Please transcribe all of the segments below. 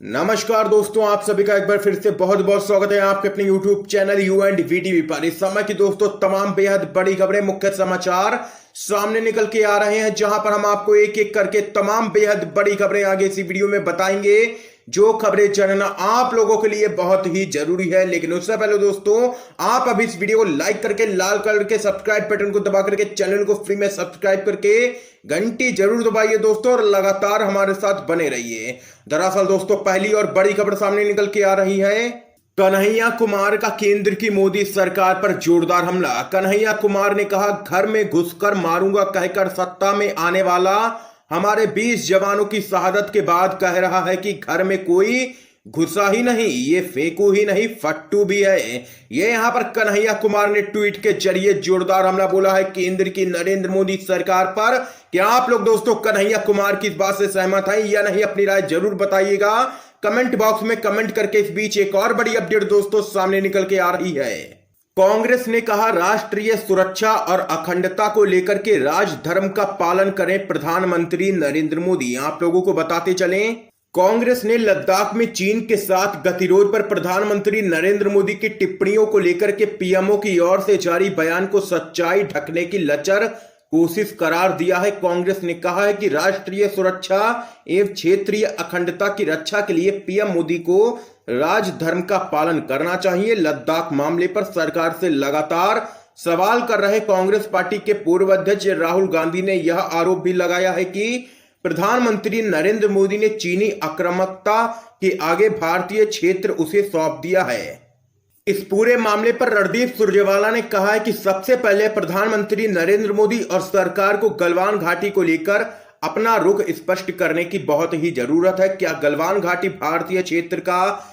नमस्कार दोस्तों, आप सभी का एक बार फिर से बहुत बहुत स्वागत है आपके अपने YouTube channel you and VTV पर। इस समय की दोस्तों तमाम बेहद बड़ी खबरें, मुख्य समाचार सामने निकल के आ रहे हैं, जहां पर हम आपको एक एक करके तमाम बेहद बड़ी खबरें आगे इसी वीडियो में बताएंगे। जो खबरें जानना आप लोगों के लिए बहुत ही जरूरी है, लेकिन उससे पहले दोस्तों आप अभी इस वीडियो को लाइक करके लाल कलर के सब्सक्राइब बटन को दबा करके चैनल को फ्री में सब्सक्राइब करके घंटी जरूर दबाइए दोस्तों, और लगातार हमारे साथ बने रहिए। दरअसल दोस्तों पहली और बड़ी खबर सामने निकल के आ रही है। कन्हैया कुमार का केंद्र की मोदी सरकार पर जोरदार हमला। कन्हैया कुमार ने कहा, घर में घुसकर मारूंगा कहकर सत्ता में आने वाला हमारे 20 जवानों की शहादत के बाद कह रहा है कि घर में कोई घुसा ही नहीं, ये फेंकू ही नहीं फट्टू भी है। ये यहां पर कन्हैया कुमार ने ट्वीट के जरिए जोरदार हमला बोला है केंद्र की नरेंद्र मोदी सरकार पर। क्या आप लोग दोस्तों कन्हैया कुमार की इस बात से सहमत हैं या नहीं? अपनी राय जरूर बताइएगा कमेंट बॉक्स में कमेंट करके। इस बीच एक और बड़ी अपडेट दोस्तों सामने निकल के आ रही है। कांग्रेस ने कहा, राष्ट्रीय सुरक्षा और अखंडता को लेकर के राजधर्म का पालन करें प्रधानमंत्री नरेंद्र मोदी। आप लोगों को बताते चलें, कांग्रेस ने लद्दाख में चीन के साथ गतिरोध पर प्रधानमंत्री नरेंद्र मोदी की टिप्पणियों को लेकर के पीएमओ की ओर से जारी बयान को सच्चाई ढकने की लचर कोशिश करार दिया है। कांग्रेस ने कहा है कि राष्ट्रीय सुरक्षा एवं क्षेत्रीय अखंडता की रक्षा के लिए पीएम मोदी को राजधर्म का पालन करना चाहिए। लद्दाख मामले पर सरकार से लगातार सवाल कर रहे कांग्रेस पार्टी के पूर्व अध्यक्ष राहुल गांधी ने यह आरोप भी लगाया है कि प्रधानमंत्री नरेंद्र मोदी ने चीनी आक्रामकता के आगे भारतीय क्षेत्र उसे सौंप दिया है। इस पूरे मामले पर रणदीप सुरजेवाला ने कहा है कि सबसे पहले प्रधानमंत्री नरेंद्र मोदी और सरकार को गलवान घाटी को लेकर अपना रुख स्पष्ट करने की बहुत ही जरूरत है। क्या गलवान घाटी भारतीय क्षेत्र का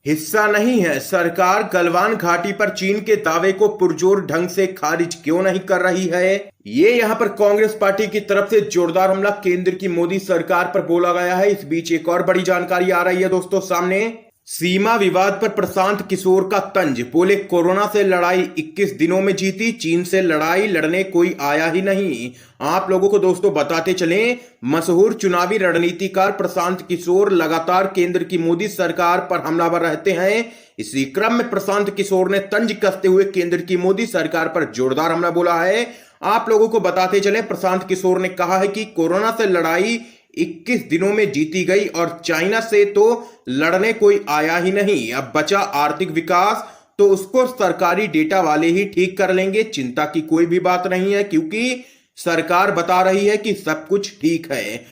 हिस्सा नहीं है? सरकार गलवान घाटी पर चीन के दावे को पुरजोर ढंग से खारिज क्यों नहीं कर रही है? ये यहाँ पर कांग्रेस पार्टी की तरफ से जोरदार हमला केंद्र की मोदी सरकार पर बोला गया है। इस बीच एक और बड़ी जानकारी आ रही है दोस्तों सामने। सीमा विवाद पर प्रशांत किशोर का तंज, बोले कोरोना से लड़ाई 21 दिनों में जीती, चीन से लड़ाई लड़ने कोई आया ही नहीं। आप लोगों को दोस्तों बताते चलें, मशहूर चुनावी रणनीतिकार प्रशांत किशोर लगातार केंद्र की मोदी सरकार पर हमलावर रहते हैं। इसी क्रम में प्रशांत किशोर ने तंज कसते हुए केंद्र की मोदी सरकार पर जोरदार हमला बोला है। आप लोगों को बताते चलें, प्रशांत किशोर ने कहा है कि कोरोना से लड़ाई 21 दिनों में जीती गई और चाइना से तो लड़ने कोई आया ही नहीं। अब बचा आर्थिक विकास, तो उसको सरकारी डेटा वाले ही ठीक कर लेंगे। चिंता की कोई भी बात नहीं है, क्योंकि सरकार बता रही है कि सब कुछ ठीक है।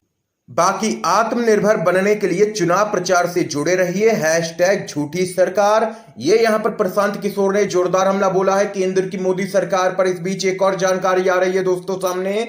बाकी आत्मनिर्भर बनने के लिए चुनाव प्रचार से जुड़े रहिए, हैशटैग झूठी सरकार। ये यहां पर प्रशांत किशोर ने जोरदार हमला बोला है केंद्र की मोदी सरकार पर। इस बीच एक और जानकारी आ रही है दोस्तों सामने।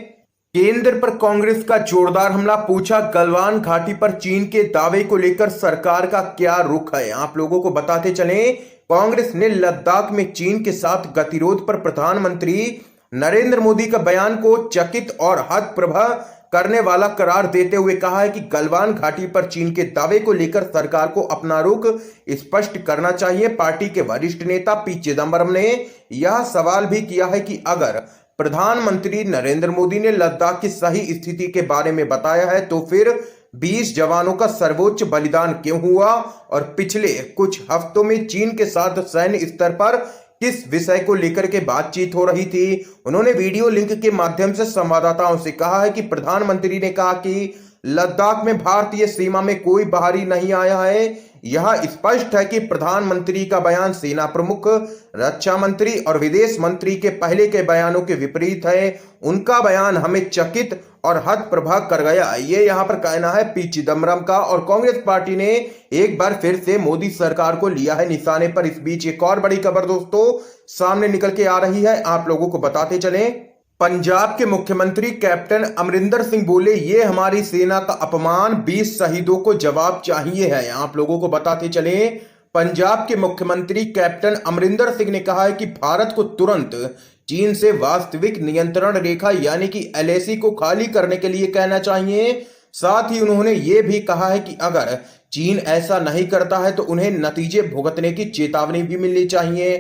केंद्र पर कांग्रेस का जोरदार हमला, पूछा गलवान घाटी पर चीन के दावे को लेकर सरकार का क्या रुख है? आप लोगों को बताते चलें, कांग्रेस ने लद्दाख में चीन के साथ गतिरोध पर प्रधानमंत्री नरेंद्र मोदी का बयान को चकित और हतप्रभा करने वाला करार देते हुए कहा है कि गलवान घाटी पर चीन के दावे को लेकर सरकार को अपना रुख स्पष्ट करना चाहिए। पार्टी के वरिष्ठ नेता पी चिदंबरम ने यह सवाल भी किया है कि अगर प्रधानमंत्री नरेंद्र मोदी ने लद्दाख की सही स्थिति के बारे में बताया है, तो फिर 20 जवानों का सर्वोच्च बलिदान क्यों हुआ? और पिछले कुछ हफ्तों में चीन के साथ सैन्य स्तर पर किस विषय को लेकर के बातचीत हो रही थी? उन्होंने वीडियो लिंक के माध्यम से संवाददाताओं से कहा है कि प्रधानमंत्री ने कहा कि लद्दाख में भारतीय सीमा में कोई बाहरी नहीं आया है। यह स्पष्ट है कि प्रधानमंत्री का बयान सेना प्रमुख, रक्षा मंत्री और विदेश मंत्री के पहले के बयानों के विपरीत है। उनका बयान हमें चकित और हतप्रभा कर गया, ये यहां पर कहना है पी चिदंबरम का। और कांग्रेस पार्टी ने एक बार फिर से मोदी सरकार को लिया है निशाने पर। इस बीच एक और बड़ी खबर दोस्तों सामने निकल के आ रही है, आप लोगों को बताते चलें। पंजाब के मुख्यमंत्री कैप्टन अमरिंदर सिंह बोले, ये हमारी सेना का अपमान, 20 शहीदों को जवाब चाहिए है। आप लोगों को बताते चले, पंजाब के मुख्यमंत्री कैप्टन अमरिंदर सिंह ने कहा है कि भारत को तुरंत चीन से वास्तविक नियंत्रण रेखा यानी कि एलएसी को खाली करने के लिए कहना चाहिए। साथ ही उन्होंने ये भी कहा है कि अगर चीन ऐसा नहीं करता है तो उन्हें नतीजे भुगतने की चेतावनी भी मिलनी चाहिए।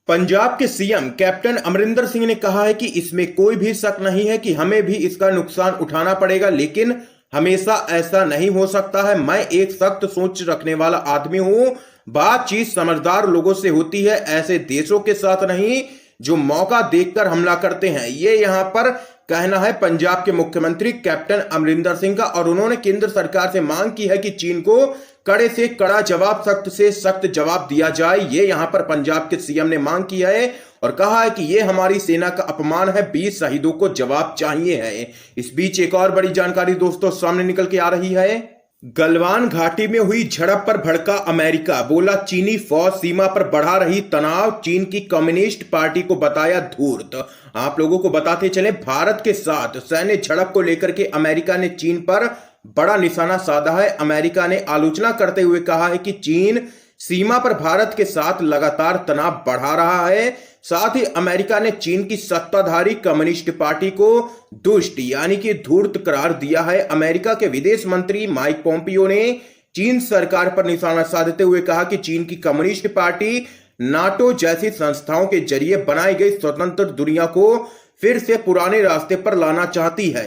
पंजाब के सीएम कैप्टन अमरिंदर सिंह ने कहा है कि इसमें कोई भी शक नहीं है कि हमें भी इसका नुकसान उठाना पड़ेगा, लेकिन हमेशा ऐसा नहीं हो सकता है। मैं एक सख्त सोच रखने वाला आदमी हूं। बातचीत समझदार लोगों से होती है, ऐसे देशों के साथ नहीं जो मौका देखकर हमला करते हैं। ये यहां पर कहना है पंजाब के मुख्यमंत्री कैप्टन अमरिंदर सिंह का, और उन्होंने केंद्र सरकार से मांग की है कि चीन को कड़े से कड़ा जवाब, सख्त से सख्त जवाब दिया जाए। ये यहां पर पंजाब के सीएम ने मांग की है और कहा है कि ये हमारी सेना का अपमान है, 20 शहीदों को जवाब चाहिए है। इस बीच एक और बड़ी जानकारी दोस्तों सामने निकल के आ रही है। गलवान घाटी में हुई झड़प पर भड़का अमेरिका, बोला चीनी फौज सीमा पर बढ़ा रही तनाव, चीन की कम्युनिस्ट पार्टी को बताया धूर्त। आप लोगों को बताते चले, भारत के साथ सैन्य झड़प को लेकर के अमेरिका ने चीन पर बड़ा निशाना साधा है। अमेरिका ने आलोचना करते हुए कहा है कि चीन सीमा पर भारत के साथ लगातार तनाव बढ़ा रहा है। साथ ही अमेरिका ने चीन की सत्ताधारी कम्युनिस्ट पार्टी को दुष्ट यानी कि धूर्त करार दिया है। अमेरिका के विदेश मंत्री माइक पोम्पियो ने चीन सरकार पर निशाना साधते हुए कहा कि चीन की कम्युनिस्ट पार्टी नाटो जैसी संस्थाओं के जरिए बनाई गई स्वतंत्र दुनिया को फिर से पुराने रास्ते पर लाना चाहती है।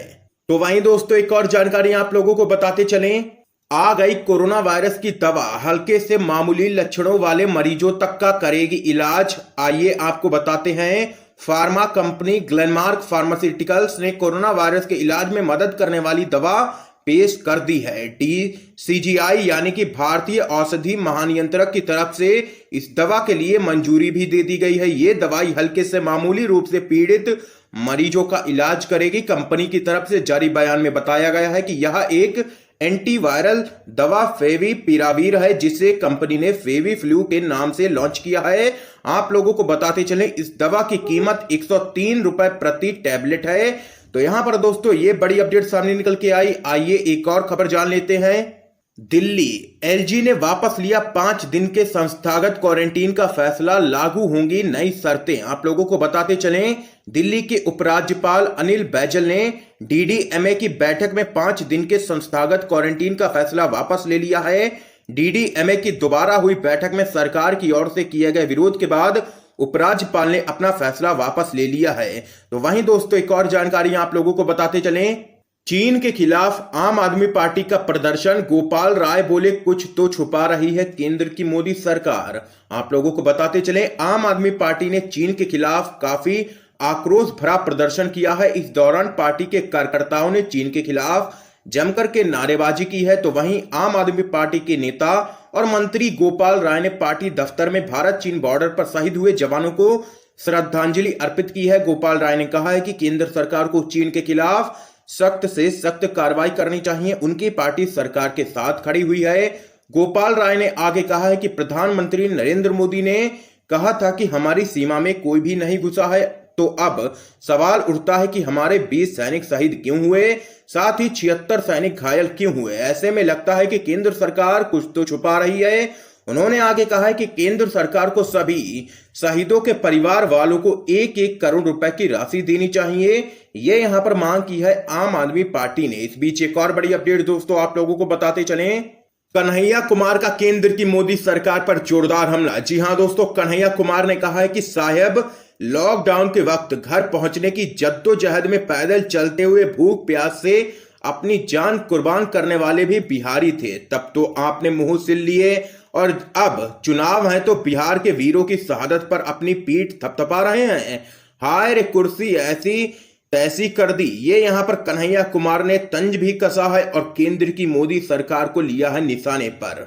तो वहीं दोस्तों एक और जानकारी आप लोगों को बताते चलें, आ गई कोरोना वायरस की दवा, हल्के से मामूली लक्षणों वाले मरीजों तक का करेगी इलाज। आइए आपको बताते हैं, फार्मा कंपनी ग्लेनमार्क फार्मास्यूटिकल्स ने कोरोना वायरस के इलाज में मदद करने वाली दवा पेश कर दी है। DCGI यानी कि भारतीय औषधि महानियंत्रक की तरफ से इस दवा के लिए मंजूरी भी दे दी गई है। ये दवाई हल्के से मामूली रूप से पीड़ित मरीजों का इलाज करेगी। कंपनी की तरफ से जारी बयान में बताया गया है कि यह एक एंटीवायरल दवा फेविपिरावीर है, जिसे कंपनी ने फेविफ्लू के नाम से लॉन्च किया है। आप लोगों को बताते चलें, इस दवा की कीमत 103 रुपए प्रति टैबलेट है। तो यहां पर दोस्तों ये बड़ी अपडेट सामने निकल के आई। आइए एक और खबर जान लेते हैं। दिल्ली एलजी ने वापस लिया 5 दिन के संस्थागत क्वारंटीन का फैसला, लागू होंगी नई शर्तें। आप लोगों को बताते चलें, दिल्ली के उपराज्यपाल अनिल बैजल ने डीडीएमए की बैठक में 5 दिन के संस्थागत क्वारंटीन का फैसला वापस ले लिया है। डीडीएमए की दोबारा हुई बैठक में सरकार की ओर से किए गए विरोध के बाद उपराज्यपाल ने अपना फैसला वापस ले लिया है। तो वहीं दोस्तों एक और जानकारी आप लोगों को बताते चलें, चीन के खिलाफ आम आदमी पार्टी का प्रदर्शन, गोपाल राय बोले कुछ तो छुपा रही है केंद्र की मोदी सरकार। आप लोगों को बताते चले, आम आदमी पार्टी ने चीन के खिलाफ काफी आक्रोश भरा प्रदर्शन किया है। इस दौरान पार्टी के कार्यकर्ताओं ने चीन के खिलाफ जमकर के नारेबाजी की है। तो वहीं आम आदमी पार्टी के नेता और मंत्री गोपाल राय ने पार्टी दफ्तर में भारत चीन बॉर्डर पर शहीद हुए जवानों को श्रद्धांजलि अर्पित की है। गोपाल राय ने कहा है कि केंद्र सरकार को चीन के खिलाफ सख्त से सख्त कार्रवाई करनी चाहिए। उनकी पार्टी सरकार के साथ खड़ी हुई है। गोपाल राय ने आगे कहा है कि प्रधानमंत्री नरेंद्र मोदी ने कहा था कि हमारी सीमा में कोई भी नहीं घुसा है, तो अब सवाल उठता है कि हमारे 20 सैनिक शहीद क्यों हुए, साथ ही 76 सैनिक घायल क्यों हुए। ऐसे में लगता है कि केंद्र सरकार कुछ तो छुपा रही है। उन्होंने आगे कहा है कि केंद्र सरकार को सभी शहीदों के परिवार वालों को 1-1 करोड़ रुपए की राशि देनी चाहिए। ये यहां पर मांग की है आम आदमी पार्टी ने। इस बीच एक और बड़ी अपडेट दोस्तों आप लोगों को बताते चलें, कन्हैया कुमार का केंद्र की मोदी सरकार पर जोरदार हमला। जी हां दोस्तों, कन्हैया कुमार ने कहा है कि साहब लॉकडाउन के वक्त घर पहुंचने की जद्दोजहद में पैदल चलते हुए भूख प्यास से अपनी जान कुर्बान करने वाले भी बिहारी थे। तब तो आपने मुंह सिल लिए और अब चुनाव है तो बिहार के वीरों की शहादत पर अपनी पीठ थपथपा रहे हैं। हाय रे कुर्सी ऐसी तैसी कर दी। ये यहां पर कन्हैया कुमार ने तंज भी कसा है और केंद्र की मोदी सरकार को लिया है निशाने पर।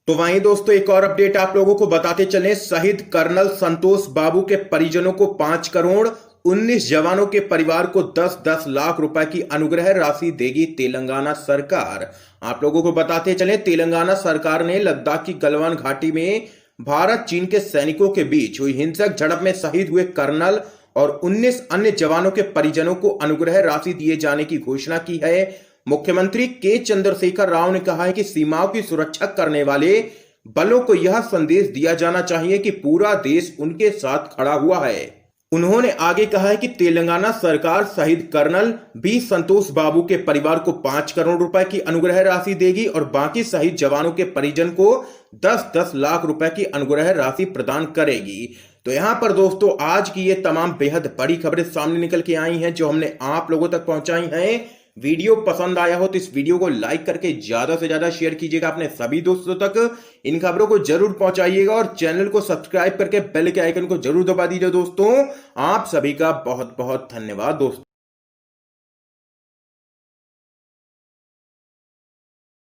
तो वहीं दोस्तों एक और अपडेट आप लोगों को बताते चलें, शहीद कर्नल संतोष बाबू के परिजनों को 5 करोड़, 19 जवानों के परिवार को 10-10 लाख रुपए की अनुग्रह राशि देगी तेलंगाना सरकार। आप लोगों को बताते चलें, तेलंगाना सरकार ने लद्दाख की गलवान घाटी में भारत चीन के सैनिकों के बीच हुई हिंसक झड़प में शहीद हुए कर्नल और 19 अन्य जवानों के परिजनों को अनुग्रह राशि दिए जाने की घोषणा की है। मुख्यमंत्री के चंद्रशेखर राव ने कहा है कि सीमाओं की सुरक्षा करने वाले बलों को यह संदेश दिया जाना चाहिए कि पूरा देश उनके साथ खड़ा हुआ है। उन्होंने आगे कहा है कि तेलंगाना सरकार शहीद कर्नल बी संतोष बाबू के परिवार को 5 करोड़ रुपए की अनुग्रह राशि देगी और बाकी शहीद जवानों के परिजन को 10-10 लाख रुपए की अनुग्रह राशि प्रदान करेगी। तो यहाँ पर दोस्तों आज की ये तमाम बेहद बड़ी खबरें सामने निकल के आई हैं जो हमने आप लोगों तक पहुंचाई हैं। वीडियो पसंद आया हो तो इस वीडियो को लाइक करके ज्यादा से ज्यादा शेयर कीजिएगा अपने सभी दोस्तों तक। इन खबरों को जरूर पहुंचाइएगा और चैनल को सब्सक्राइब करके बेल के आइकन को जरूर दबा दीजिए दोस्तों। आप सभी का बहुत बहुत धन्यवाद दोस्तों।